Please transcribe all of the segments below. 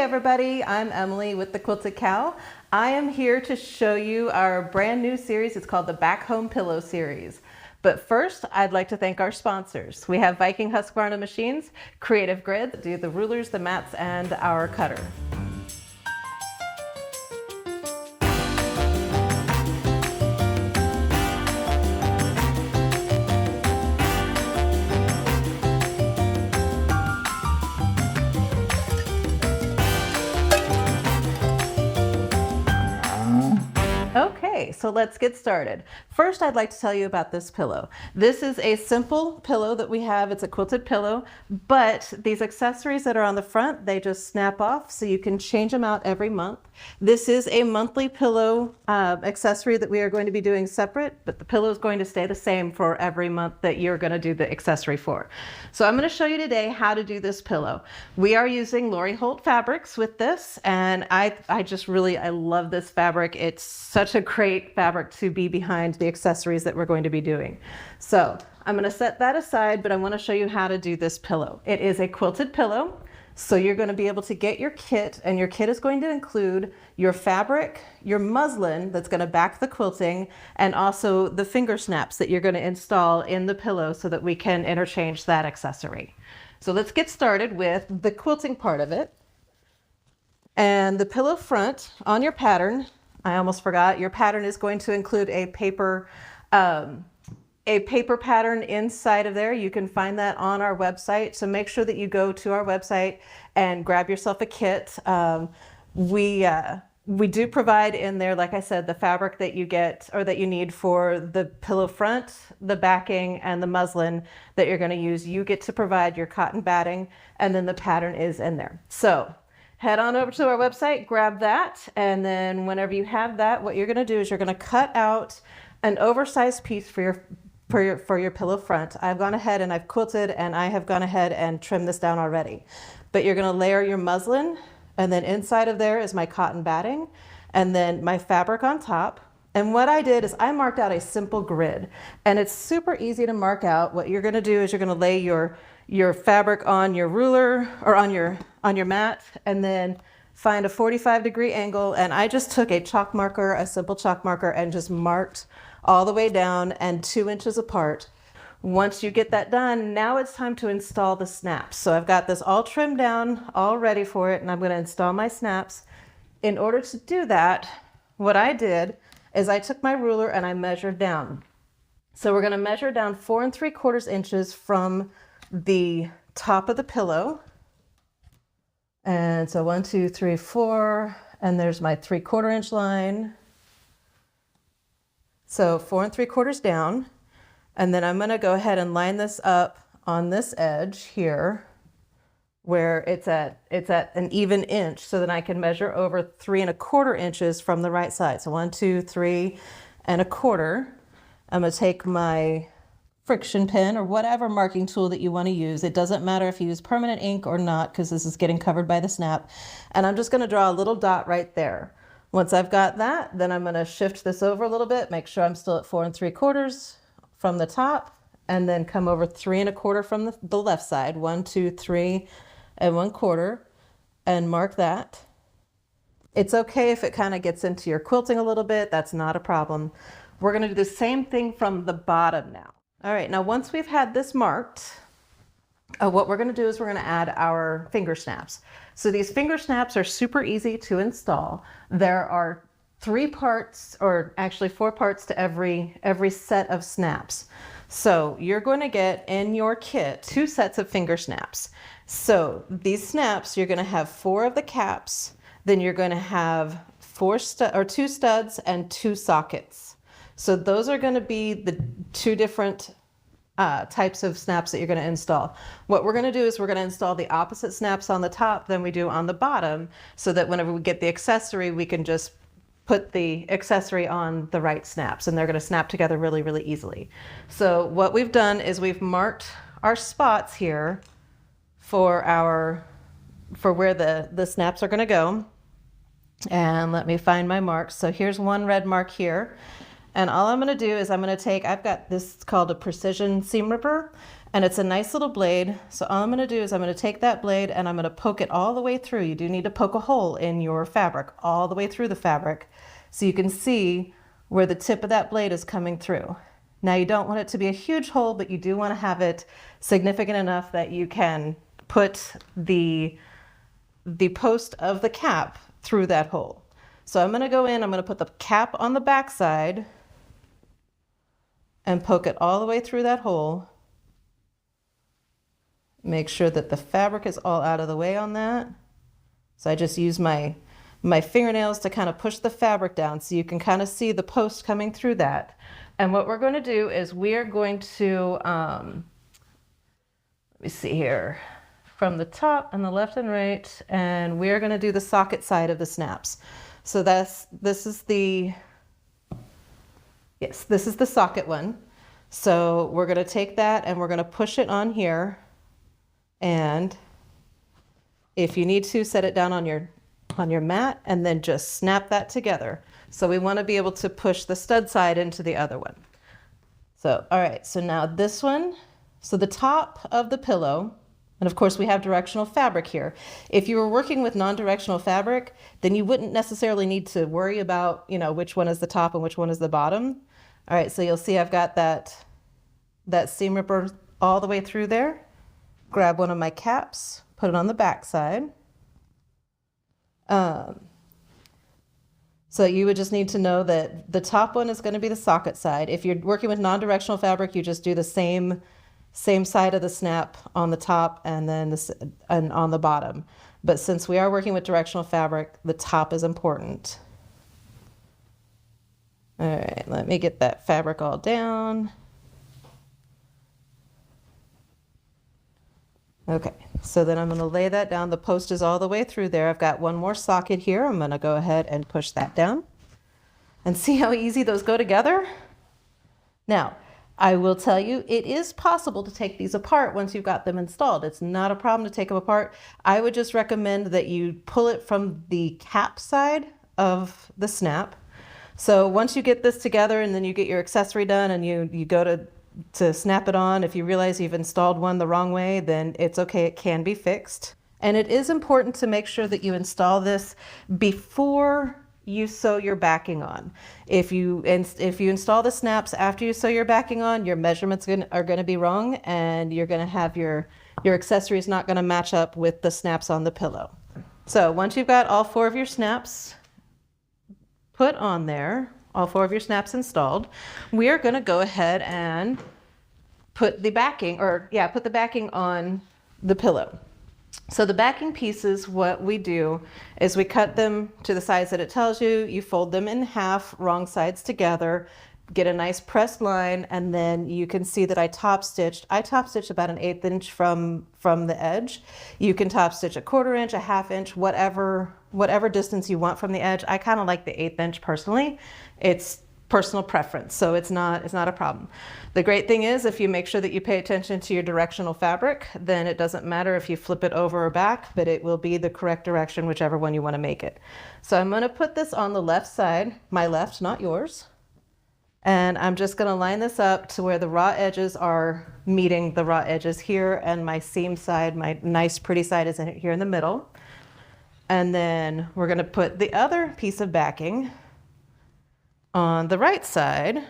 everybody, I'm Emily with the Quilted Cow. I am here to show you our brand new series. It's called the Back Home Pillow series. But first, I'd like to thank our sponsors. We have Viking Husqvarna Machines, Creative Grid that do the rulers, the mats, and our cutter. Okay, so let's get started. First, I'd like to tell you about this pillow. This is a simple pillow that we have. It's a quilted pillow, but these accessories that are on the front, they just snap off so you can change them out every month. This is a monthly pillow accessory that we are going to be doing separate, but the pillow is going to stay the same for every month that you're going to do the accessory for. So I'm going to show you today how to do this pillow. We are using Lori Holt fabrics with this, and I love this fabric. It's such a great fabric to be behind the accessories that we're going to be doing. So I'm going to set that aside, but I want to show you how to do this pillow. It is a quilted pillow. So you're going to be able to get your kit, and your kit is going to include your fabric, your muslin that's going to back the quilting, and also the finger snaps that you're going to install in the pillow so that we can interchange that accessory. So let's get started with the quilting part of it. And the pillow front on your pattern, I almost forgot, your pattern is going to include a paper pattern inside of there. You can find that on our website. So make sure that you go to our website and grab yourself a kit. We do provide in there, like I said, the fabric that you get or that you need for the pillow front, the backing, and the muslin that you're going to use. You get to provide your cotton batting, and then the pattern is in there. So head on over to our website, grab that, and then whenever you have that, what you're going to do is you're going to cut out an oversized piece for your pillow front. I've gone ahead and I've quilted, and I have gone ahead and trimmed this down already. But you're going to layer your muslin, and then inside of there is my cotton batting, and then my fabric on top. And what I did is I marked out a simple grid, and it's super easy to mark out. What you're going to do is you're going to lay your fabric on your ruler or on your mat, and then find a 45-degree angle. And I just took a chalk marker, a simple chalk marker, and just marked all the way down and 2 inches apart. Once you get that done, now it's time to install the snaps. So I've got this all trimmed down, all ready for it, and I'm going to install my snaps. In order to do that, what I did is I took my ruler and I measured down. So we're going to measure down 4 3/4 inches from the top of the pillow. And so 1, 2, 3, 4, and there's my 3/4 inch line. So 4 3/4 down, and then I'm going to go ahead and line this up on this edge here where it's at an even inch, so that I can measure over 3 1/4 inches from the right side. So 1, 2, 3 1/4. I'm going to take my friction pen or whatever marking tool that you want to use. It doesn't matter if you use permanent ink or not, because this is getting covered by the snap. And I'm just going to draw a little dot right there. Once I've got that, then I'm going to shift this over a little bit, make sure I'm still at 4 3/4 from the top, and then come over 3 1/4 from the left side. 1, 2, 3 1/4, and mark that. It's okay if it kind of gets into your quilting a little bit. That's not a problem. We're going to do the same thing from the bottom now. All right, now once we've had this marked, what we're going to do is we're going to add our finger snaps. So these finger snaps are super easy to install. There are 3 parts, or actually 4 parts to every set of snaps. So you're going to get in your kit 2 sets of finger snaps. So these snaps, you're going to have 4 of the caps, then you're going to have 2 studs and 2 sockets. So those are going to be the 2 different types of snaps that you're going to install. What we're going to do is we're going to install the opposite snaps on the top than we do on the bottom, so that whenever we get the accessory, we can just put the accessory on the right snaps, and they're going to snap together really, really easily. So what we've done is we've marked our spots here for where the snaps are going to go. And let me find my marks. So here's one red mark here. And all I'm going to do is I'm going to take, I've got this called a precision seam ripper, And it's a nice little blade. So all I'm going to do is I'm going to take that blade and I'm going to poke it all the way through. You do need to poke a hole in your fabric all the way through the fabric so you can see where the tip of that blade is coming through. Now you don't want it to be a huge hole, but you do want to have it significant enough that you can put the post of the cap through that hole. So I'm going to go in, I'm going to put the cap on the back side and poke it all the way through that hole. Make sure that the fabric is all out of the way on that. So I just use my fingernails to kind of push the fabric down so you can kind of see the post coming through that. And what we're going to do is we are going to, let me see here, from the top and the left and right, and we are going to do the socket side of the snaps. So this is the socket one. So we're going to take that and we're going to push it on here. And if you need to, set it down on your mat and then just snap that together. So we want to be able to push the stud side into the other one. So, all right, so now this one, so the top of the pillow, and of course we have directional fabric here. If you were working with non-directional fabric, then you wouldn't necessarily need to worry about, which one is the top and which one is the bottom. All right, so you'll see I've got that seam ripper all the way through there. Grab one of my caps, put it on the back side. So you would just need to know that the top one is going to be the socket side. If you're working with non-directional fabric, you just do the same side of the snap on the top and then and on the bottom. But since we are working with directional fabric, the top is important. All right, let me get that fabric all down. Okay, so then I'm going to lay that down. The post is all the way through there. I've got one more socket here. I'm going to go ahead and push that down and see how easy those go together. Now, I will tell you, it is possible to take these apart once you've got them installed. It's not a problem to take them apart. I would just recommend that you pull it from the cap side of the snap. So once you get this together and then you get your accessory done and you go to snap it on, if you realize you've installed one the wrong way, then it's okay, it can be fixed. And it is important to make sure that you install this before you sew your backing on. If you install the snaps after you sew your backing on, your measurements are going to be wrong, and you're going to have your accessories not going to match up with the snaps on the pillow. So once you've got all 4 of your snaps put on there, all 4 of your snaps installed, we are going to go ahead and put the backing on the pillow. So the backing pieces, what we do is we cut them to the size that it tells you. You fold them in half, wrong sides together, get a nice pressed line, and then you can see that I top stitched about an 1/8 inch from the edge. You can top stitch a 1/4 inch, a 1/2 inch, whatever distance you want from the edge. I kind of like the 1/8 inch personally. It's personal preference, so it's not a problem. The great thing is, if you make sure that you pay attention to your directional fabric, then it doesn't matter if you flip it over or back, but it will be the correct direction, whichever one you want to make it. So I'm going to put this on the left side, my left, not yours. And I'm just going to line this up to where the raw edges are meeting the raw edges here, and my seam side, my nice pretty side, is here in the middle. And then we're going to put the other piece of backing on the right side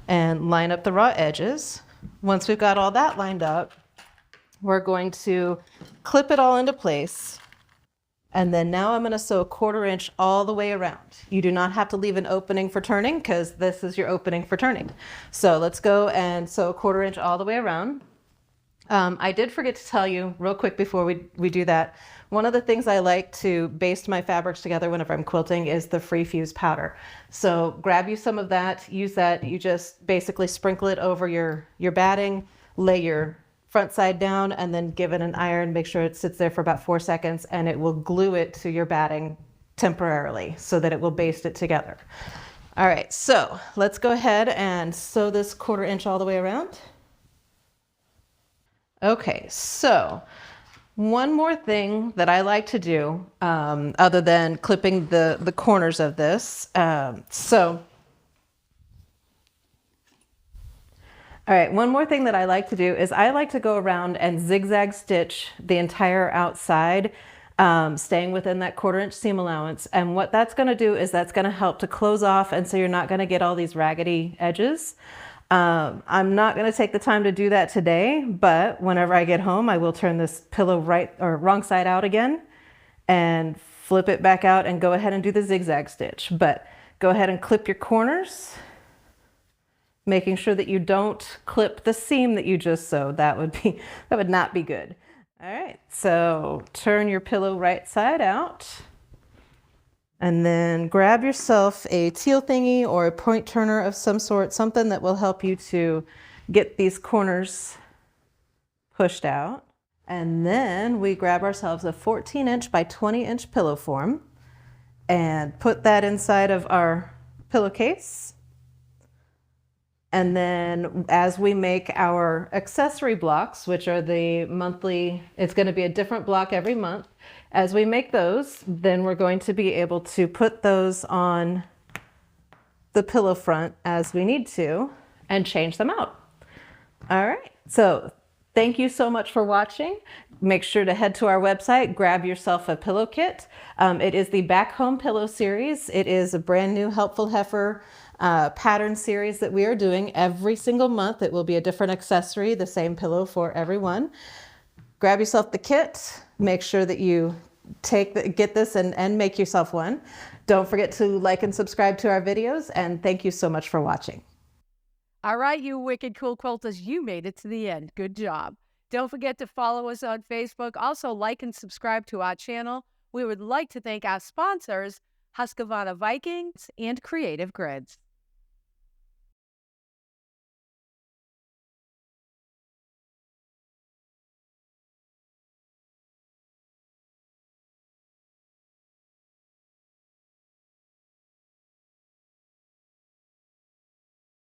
and line up the raw edges. Once we've got all that lined up, we're going to clip it all into place. And then now I'm going to sew a 1/4 inch all the way around. You do not have to leave an opening for turning, because this is your opening for turning. So let's go and sew a 1/4 inch all the way around. I did forget to tell you real quick before we do that. One of the things I like to baste my fabrics together whenever I'm quilting is the free fuse powder. So grab you some of that, use that. You just basically sprinkle it over your batting, lay your front side down, and then give it an iron. Make sure it sits there for about 4 seconds, and it will glue it to your batting temporarily so that it will baste it together. All right, so let's go ahead and sew this 1/4 inch all the way around. Okay, so one more thing that I like to do, other than clipping the corners of this. All All right, one more thing that I like to do is I like to go around and zigzag stitch the entire outside, staying within that 1/4 inch seam allowance. And what that's gonna do is that's gonna help to close off, and so you're not gonna get all these raggedy edges. I'm not gonna take the time to do that today, but whenever I get home, I will turn this pillow right or wrong side out again and flip it back out and go ahead and do the zigzag stitch. But go ahead and clip your corners, making sure that you don't clip the seam that you just sewed. That would not be good. All right, so turn your pillow right side out and then grab yourself a teal thingy or a point turner of some sort, something that will help you to get these corners pushed out. And then we grab ourselves a 14-inch by 20-inch pillow form and put that inside of our pillowcase. And then as we make our accessory blocks, which are the monthly, it's going to be a different block every month. As we make those, then we're going to be able to put those on the pillow front as we need to and change them out. All right, so thank you so much for watching. Make sure to head to our website, grab yourself a pillow kit. It is the Back Home Pillow Series. It is a brand new Helpful Heifer pattern series that we are doing every single month. It will be a different accessory, the same pillow for everyone. Grab yourself the kit. Make sure that you get this and make yourself one. Don't forget to like and subscribe to our videos, and thank you so much for watching. All right, you wicked cool quilters, you made it to the end. Good job. Don't forget to follow us on Facebook. Also, like and subscribe to our channel. We would like to thank our sponsors, Husqvarna Vikings and Creative Grids.